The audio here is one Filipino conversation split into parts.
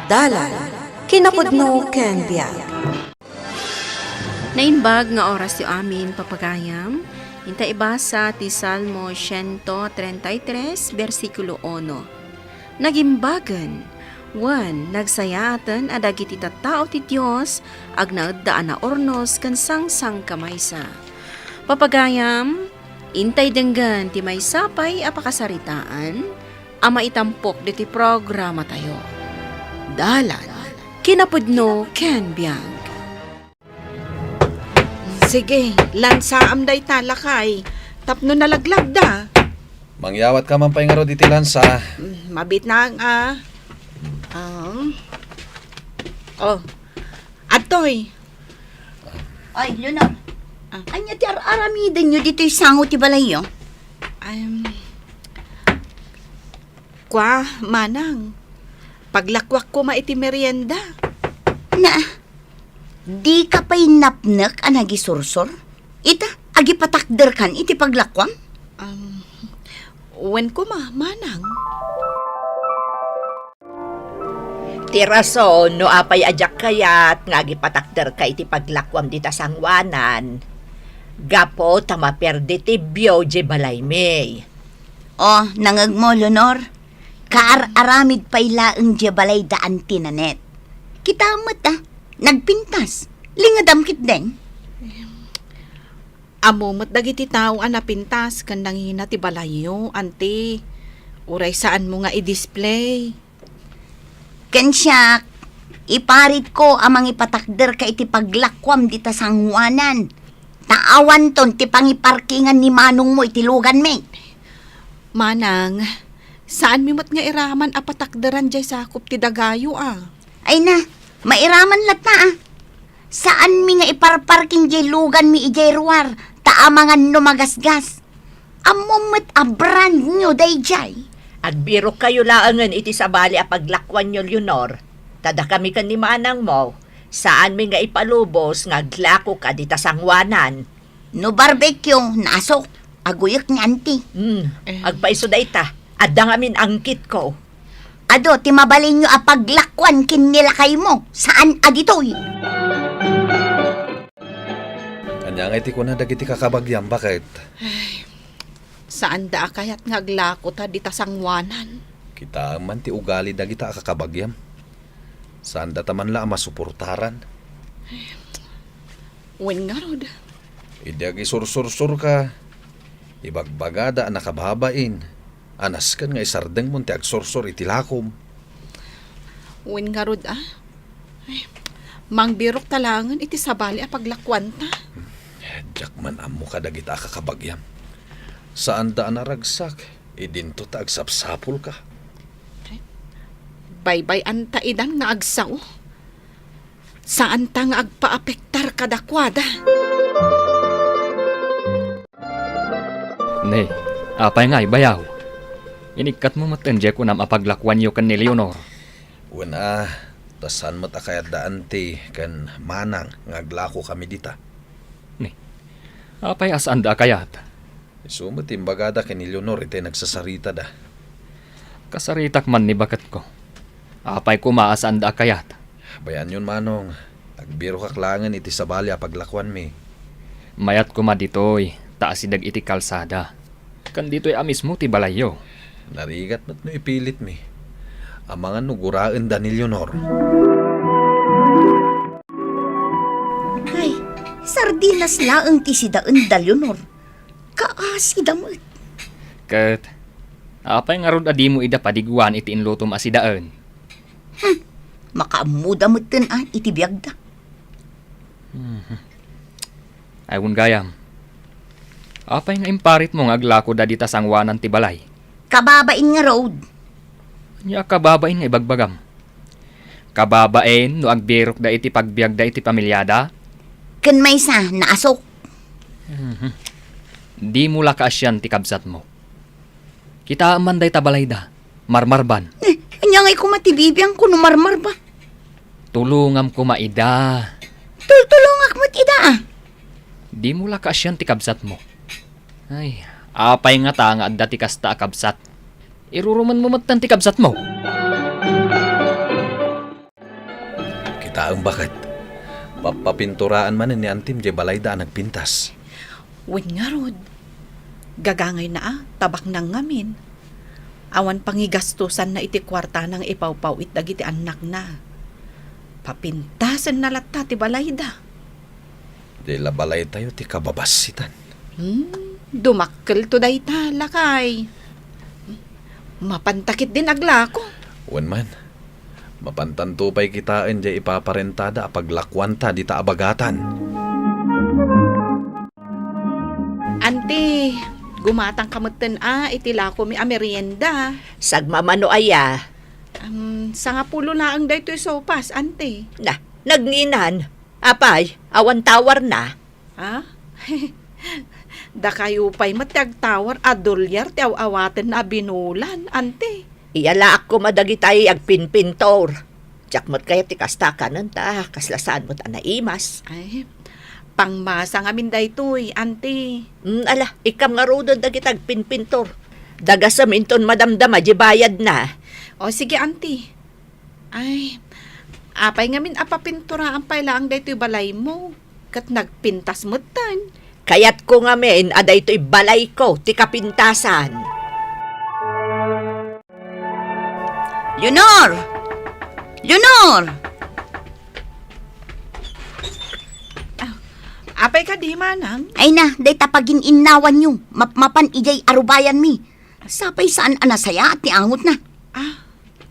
Dalan, kinapudno ken biag. Nainbag nga oras yu amin papagayam, inta ibasa ti Salmo 133, versikulo 1. Nagimbagan, wan, nagsayatan adagiti tattao ti Diyos, agnaeddaan na ornos kan sang kamaysa. Papagayam, intay denggan ti may sapay apakasaritaan, ama itampok diti programa tayo. Dalan, kinapudno ken biag. Sige, lansaam day talakay. Tapno nalaglag da. Mangyawat ka man pa nga ro diti lansa. Mabit na ang Oh. Atoy. Ay, Leonor. Anya ti aramiden nyo dito yung sango ti balay yo? Kwa, manang. Paglakwak ko maiti merienda. Na, di ka pa'y napnak ang nagisursor? Ita, agi patakder kan iti paglakwam? Wen ko manang. Tiraso, no apay ajak kayat, nga gipatakder ka iti paglakwam dita sangwanan. Gapo, tamaperde ti biyo je balay may. Oh, nangag mo, Leonor. Kaar-aramid pa'y laeng di balay daan tinanet. Kita amat nagpintas. Lingadamkit din. Amumot dagiti tao anapintas kan nangina ti balayo, ante. Uray saan mo nga i-display. Kensyak, iparit ko amang ipatakder ka iti paglakwam dita sangwanan. Taawan ton ti pangiparkingan ni manong mo iti lugan me. Manang, saan mimot nga iraman apatakderan jay sakop ti dagayo Ay na, mairaman lata Saan mi nga iparparking jay lugan mi ijay ruwar, taamangan no magasgas. Amumot a brand new day jay. Agbiro kayo laangan iti sabali a paglakwan nyo, Leonor. Tada kami kan ni manang mo, saan mi nga ipalubos nga glako ka dita sangwanan. No barbecue, nasok, aguyok ni auntie. Agpaiso da ita, adda ngamin angkit ko. Ado, timabalin nyo a paglakwan kinilakay mo, saan aditoy? Kanya nga iti ko na dagiti kakabagyam, bakit? Saan da kayat nga aglako ta dita sangwanan? Kita man ti ugali dagita kakabagyam. Saan da taman la masuportaran? Wen nga rod. Idagi sur-sur-sur ka. Ibagbagada ang nakababain. Anas kan nga isardeng mo ti agsorsor iti lakom. Wen nga rod Mangbirok talangan iti sabali a paglakwan ta. Diyak man amo ka dagita kakabagyam. Saan da naragsak? Idinto ta agsapsapul ka. Baybay anta idan nga agsaw. Saan ta nga agpaapektar kadakwada? Ne, apay nga ibayaw. Inikat mo matenje ko nam apaglakwan yo kan ni Leonor. Wala, tasan mo takayat daan ti kan manang ngaglako kami dita. Ne, apay asaan da kayat? Sumot imbagada ken ni Leonor iti nagsasarita da. Kasaritak man ni bakat ko. Apay ko maasaan da kayat? Bayan yun manong, agbiro kaklangan iti sabali a paglakwan mi. Mayat ko ma ditoy, taasidag iti kalsada. Kan ditoy amis mo ti balayo. Narigat mat no ipilit mi. Amangan nuguraan da ni Leonor. Ay, sardinas laeng ti sidaan da Leonor. Kaasidamot. Kat, apay nga rod adi mo ida padiguan iti inlutom asidaan. Makaamudamot din iti biyagda. Aywon gayam. Apay nga imparit mo nga aglako da dita sangwanan ti balay. Kababain nga road. Nya kababain nga ibagbagam. Kababain no agbirok da iti pagbiag da iti pamilyada. Ken may sa naasok. Di mo lakaasyan ti kabsat mo. Kita man day tabalay da. Marmarban. Anya ngay kumatibibiyang ko numarmar ba? Tulungam ko maida. Tultulongak mo't ida Di mo lakaasyan ti kabsat mo. Ay, apay nga ta nga adda ti kasta kabsat. Iruruman mo matan ti kabsat mo. Ita ang bakit? Papapinturaan man ni Antim jay balay da nagpintas. Wen nga rod. Gagangay na tabak nang ngamin. Awan pangigastusan na iti kwarta ng ipawpaw it dagiti anak na. Papintasan na latta ti balay da. Di la balay tayo ti kababasitan. Dumakkel to day talakay. Mapantakit din aglako. Wan man. Mapantantupay kitain jay ipaparentada paglakwanta di ta abagatan. Ante, gumatang kamutan itilako mi merienda. Sagmamano aya. Sa nga pulo na ang daytoy sopas, ante. Na, nagninan. Apay, awan tawar na. Ha? Da kayo pa'y matagtawar adolyar ti awaten na binulan, ante. Iyala ako madagitay agpinpintor. Jakmat kaya ti kastakanan ta, kaslasaan mo't anaimas. Ay, pangmasa nga min daytoy, ante. Ala, ikam nga rodon dagitag pinpintor. Daga sa minton madamdama, di bayad na. O sige, ante. Ay, apay nga min apapintura ang pailang daytoy balay mo. Kat nagpintas mo tan. Kayat ko nga men, aday to'y balay ko, ti kapintasan. Leonor! Leonor! Apay ka di manang. Ay na, day tapagin inawan nyo. Mapan ijay arubayan mi. Sapay saan anasaya at tiangot na.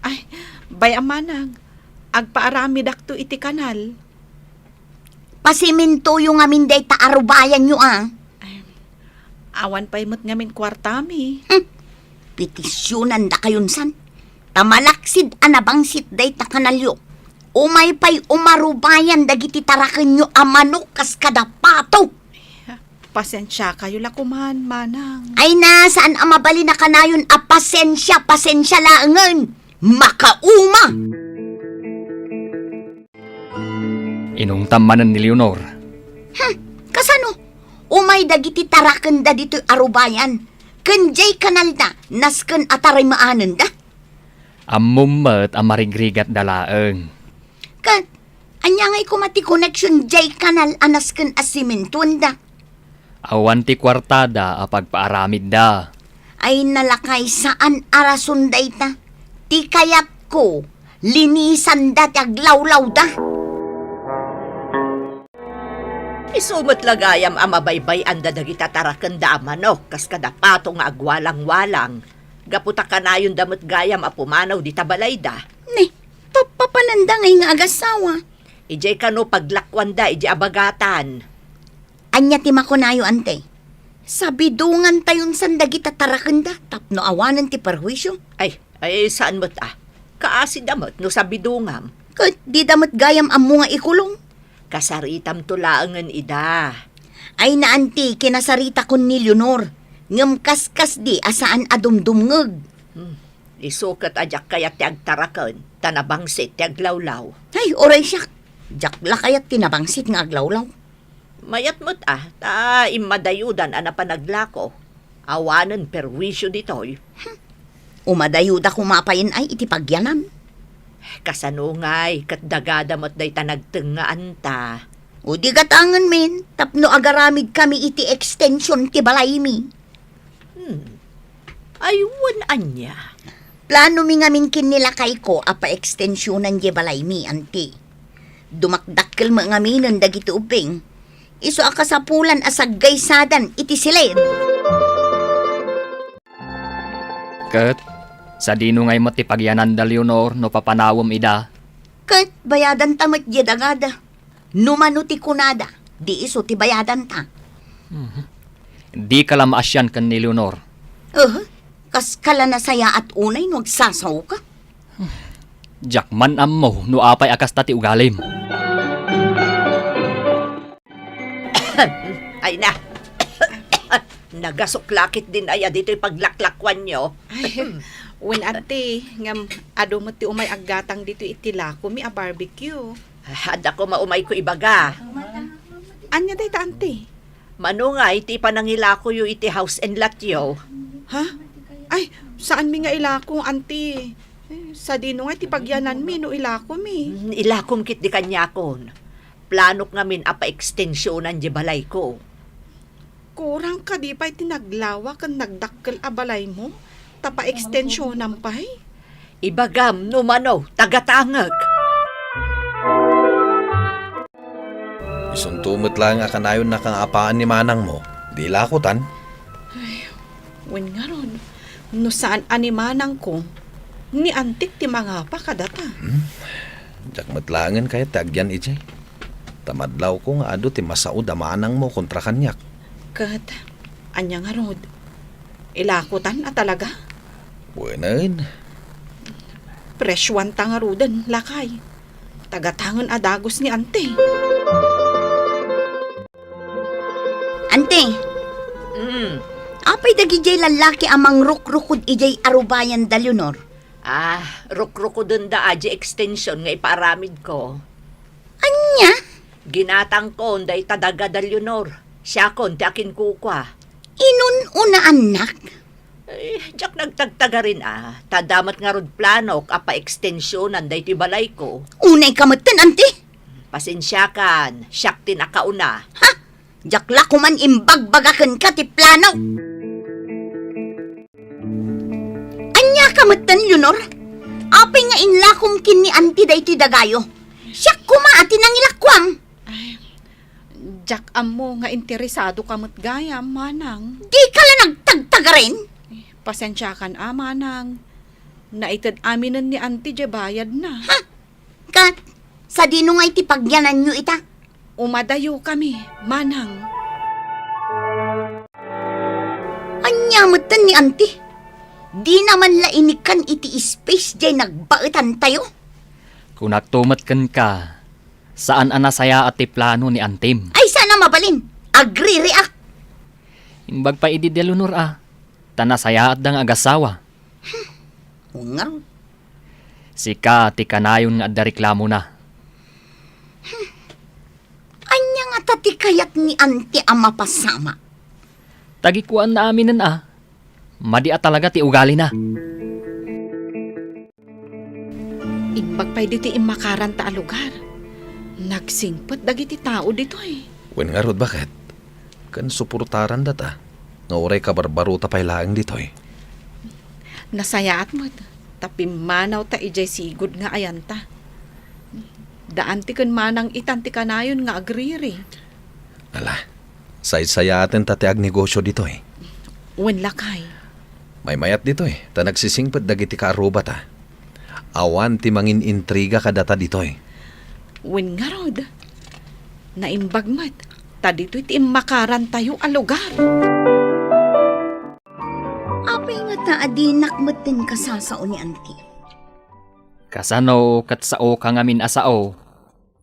Ay, bayang manang. Agpaarami dakto iti kanal. Pasiminto yung amin day ta arubayan nyo Awan pa'y mo't ngamin kwartami. Petisyonan da kayon san. Tamalaksid anabangsit day ta kanalyo. Umay pa'y umarubayan dagiti taraken nyo amanok kas kadapato. Pasensya kayo lakuman, manang. Ay na, saan amabali na kanayon pasensya laangan. Makauma! Inong tamanan ni Leonor. Kasano? Umay dagiti taraken da dito'y arubayan. Kenjay kanal da, nasken ataray maanen da. Amummet ang marigrigat dalaeng. Kat, anya ngay kumati connection jay kanal anasken asimentun da. Awan ti kwartada a pagpaaramid da. Ay nalakay saan arason da ita. Ti kayat ko, linisan da taglawlaw da. Isumot lagayam amabaybay anda dagita taraken da amano, kas kadapato nga agwalang-walang. Gaputa kanayon damot gayam apumanaw di tabalay da. Ne, papananda ngay nga agasawa. Ijay kano paglakwan da, ijay abagatan. Anya ti makunayo ante. Sabi dungan tayon sandagi tataraken da, tapno awanan ti perwisyo. Ay, saan mo't Kaasi damot no sa bidungam. Kat di damot gayam amo nga ikulong. Kasaritam tulaangan ida. Ay na anti, kinasarita kon ni Leonor. Ngam kaskas di asaan adumdumngeg. Isukat ajak kayat ti agtaraken, tanabangsit ti aglawlaw. Ay, oray siya. Jakla kayat tinabangsit nga aglawlaw. Mayat mo't ta imadayudan ana panaglako. Awanan perwisyo ditoy. Umadayuda kumapayin ay itipagyanan. Kasanungay, kat dagada mo't day tanagtengaan ta. O di gatangan men, tapno agaramid kami iti extension ti balay mi. Aywan anya. Plano mi ngamin kinilakay ko apa extensionan di balay mi, anti. Dumakdakkel mo ngaminan dagiti uping. Iso akasapulan asagay sadan iti silid. Ket, sa dino ngay matipagyanan da Leonor no papanawom ida. Kat bayadan tamat di dagada. Numano ti kunada, di iso ti bayadan ta. Di ka lamaasyan kan ni Leonor. Kas kala na saya at unay no agsasaw ka. Jakman ammo no apay akas tati ugalim. Ay na. Nagasuklakit din aya dito'y paglaklakwan nyo. When ante, ngam ado mo ti umay aggatang dito itilako mi a barbecue. Hada ko maumay ko ibaga. Anya day ta ante? Mano nga iti panangilako yu iti house and lot yo. Ha? Ay, saan mi nga ilako ante? Sa dino nga ti pagyanan mi no ilako mi. Ilakom kit di kanyakon. Planok ngamin apa ekstensyonan di balay ko. Kurang ka di pa'y tinaglawa kan nagdakkel a balay mo. Tapa ekstensyonan pa'y. Ibagam numano, tagatangag. Isuntumot lang nga kanayon na kang apaan ni manang mo. Di lakutan. Wen nga ron, no saan animanang ko, ni antik ti mga pa kadata. Jak matlangan kaya tagyan ije. Tamadlaw ko nga ado ti masaud a manang mo kontra kanyak. Kat, anya nga rod, ilakutan a talaga. Buenain. Presywan ta nga rodan, lakay. Tagatangan adagos ni ante. Ante, apay dagi jay lalaki amang rukrukod ijay arubayan da Leonor. Rukruko dun da aji extension nga ipaaramid ko. Anya? Ginatang ko day tadaga da Leonor. Siya kon ti akin kukwa. Inun una anak? Jak nagtagtaga rin Tadamat nga rod planok apa extensionan day ti balay ko. Unay kamatan, ante? Pasensyakan, siyak tin akauna. Ha? Jakla kuman imbagbagakan ka ti plano. Anya kamatan, Leonor? Apay nga inlakom kin ni anti day ti dagayo. Siya kumaati ng ilakwam. Jak amo nga interesado kamot gayam, manang. Di ka la nagtagtaga rin? Pasensya kan manang. Naitad aminan ni ante jay bayad na. Ha? Kat, sa dino nga iti pagyanan nyo ita? Umadayo kami, manang. Anyamatan ni auntie. Di naman lainikan iti space jay nagbaitan tayo. Kung nagtumat ka, saan anasaya at ti plano ni Antim? Ay sana mabalin. Agree react. Imbag pa idi delunor tanasaya at dang agasawa. Ungar. Sika ti kanayon nga adda reklamo na. Anya nga tati kayat ni auntie ang mapasama. Tagikuan na aminan Madi talaga ti ugali na. Imbag pa'y diti imakaran ta a lugar. Nagsingpot dagiti tao dito Wen nga rod bakit? Kan suportaran data. Nga oray ka barbaro tapay laang dito Nasayaat mo. Tapi manaw ta ijay sigod nga ayanta. Daan ti kan manang itanti kanayon nga agriri. Ala, say-sayaten tatiag negosyo dito Wen lakay. May mayat dito ta nagsisingpet dagiti kaaruba ta. Awan ti mangin intriga kadata dito Wen nga rod. Naimbag mat. Ta dito iti imakaran tayo a lugar. Apay nga ta adinak matin kasasao ni auntie. Kasano kat sao ka ngamin asao.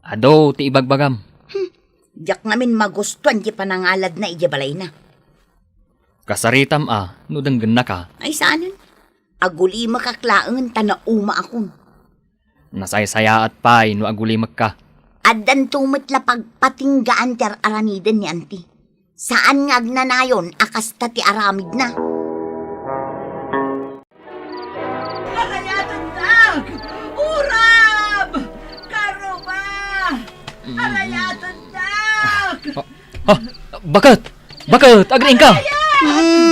Ado ti ibagbagam. Diyak namin magustuhan di panangalad na ijabalay na. Kasaritam no danggan na ka. Ay saanan? Aguli makaklaangan tanauma akon. Nasaysaya at pay no agulimag ka. Adan tumitla pagpatinggaan ti aramiden ni auntie. Saan nga agnanayon akas ta ti aramid na? Alayatan Urab! Karuba! Alayatan Bakit? Bakit? Agriin ka!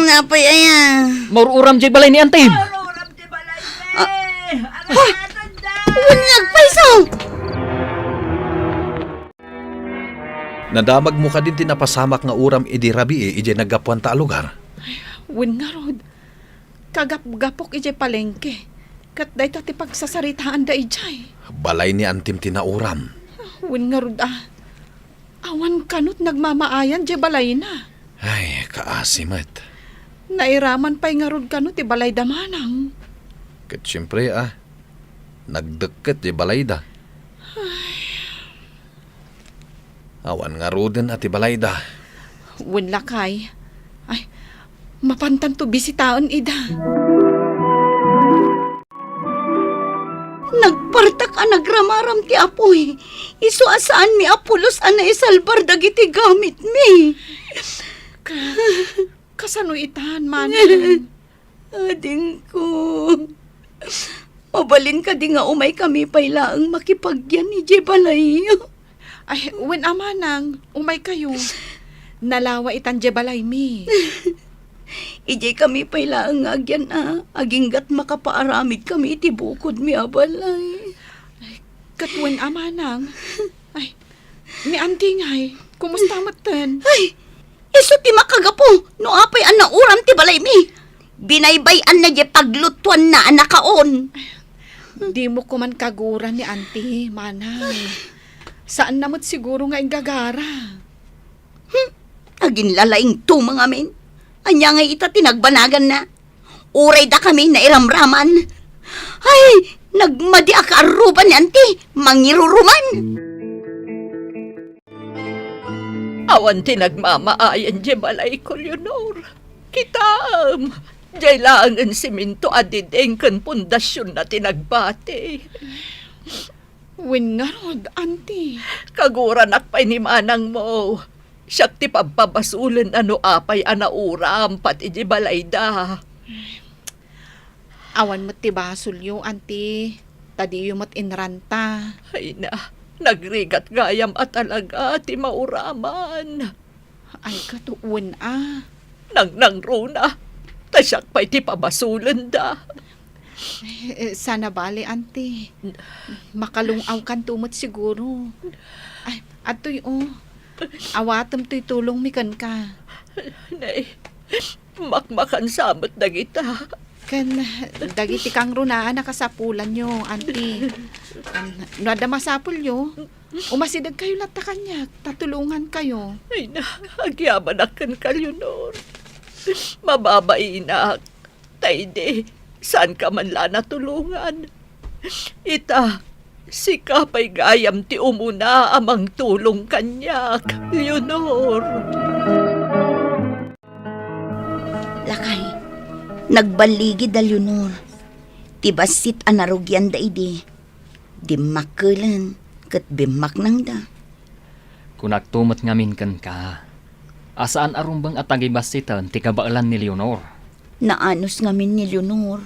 Napay aya. Maururam jay balay ni Antim! Urab ti balay Alayatan Wala nagpaisaw! Nadamag mo ka din tinapasamak nga uram idi rabi ije naggapuan ta a lugar. Wen nga rod. Kagap-gapok ijay palengke. Kat day ti pagsasaritaan da ijay. Balay ni Antim tinauram. Wen nga rod Awan kanot nagmamaayan jay balay na. Ay, kaasimat. Nairaman pa'y nga rod kanot ti balay damanang. Kat siyempre nagdeket di balay da. Awan nga roden at ibalayda. Wen lakay. Ay, mapantan to bisitaon ida. Nagpartak a nagramaram ti apoy. Isu asaan mi Apolos ana isalbar dagiti gamit mi. Kasano itahan, manang? Ading ko. Mabalin ka di nga umay kami pailaang makipagyan ni Jebalay. Ay, wen amanang, umay kayo. Nalawa itan jebalay mi. Ijay kami pailaang agyan aginggat makapaaramid kami iti bukod mi abalay. Katwen amanang. Ay, mi antingay, kumusta matan? Ay, iso ti makagapo, no apay an nauram ti balay mi. Binaybayan na di paglutuan na anakaon. Di mo ko man kaguran ni auntie, manang. Saan namot siguro nga gagara? Agin lalaing tumang amin. Anya nga ita tinagbanagan na. Uray da kami na iramraman. Ay, nagmadi akaaruban ni auntie, mangiruruman. Awan tinagmamaayan di balay ko, Leonor. Kitam, di lang ang siminto adideng kan pundasyon na tinagbate. Wen nga rod, auntie. Kaguran akpay ni manang mo. Siyak ti pababasulan ano apay anauram pati di balay da. Awan mo't ti basol yo, auntie. Tadi yung mo't inranta. Ay na, nagrigat gayam at talaga ti mauraman. Ay, katuon Nang runa, tasyak pa'y ti pabasulan da. Sana bali, auntie. Makalungaw kan tumot siguro. Ay, atoy awatam to'y tulong mikan ka. Nay, makmakan samot na kita. Kan, dagiti kang runaan nakasapulan nyo, auntie. Nada masapul nyo, umasidag kayo lata kanyak, tatulungan kayo. Ay na, agyaman akan ka, Leonor. Mababainak. Tayde, saan ka man la natulungan? Ita, si kapay gayam ti umuna amang tulong kanyak, Leonor. Lakay, nagbaligid da Leonor. Tibasit anarugyan da idi. Di makulan, kat bimak nang da. Kung nagtumot ngamin kan ka, asaan arumbang at agibasitan ti kabaalan ni Leonor? Naanos ngamin ni Leonor.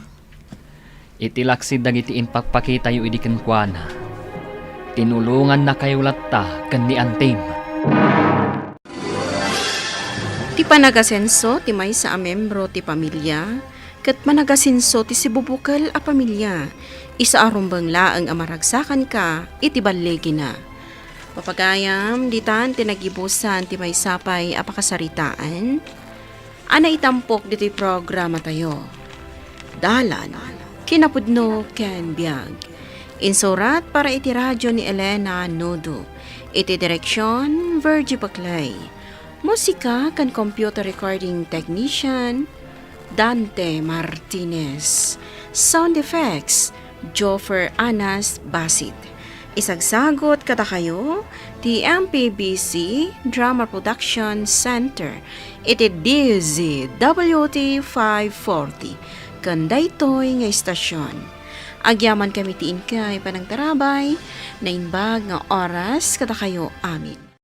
Itilaksid dagiti inpakpakita yu idiken kuana. Tinulungan na kayo latta kan ni Antim. Ti panagasenso ti may sa membro ti pamilya, ket managasenso ti sibubukal a pamilya, isa arumbang laang amaragsakan ka, iti balegi na. Papagayam, ditan tinagibusan ti may sapay apakasaritaan, ana itampok diti programa tayo. Dalan, kinapudno ken biag. Insurat para iti radyo ni Elena Nodo. Iti direksyon, Virgie Baclay. Musika kan computer recording technician, Dante Martinez. Sound effects, Joffer Anas Basit. Isagsagot kada kayo, ti MPBC Drama Production Center. Iti DZWT 540. Kanda ito'y nga istasyon. Agyaman kami tiin kay panang tarabay, na inbag nga oras kada kayo amin.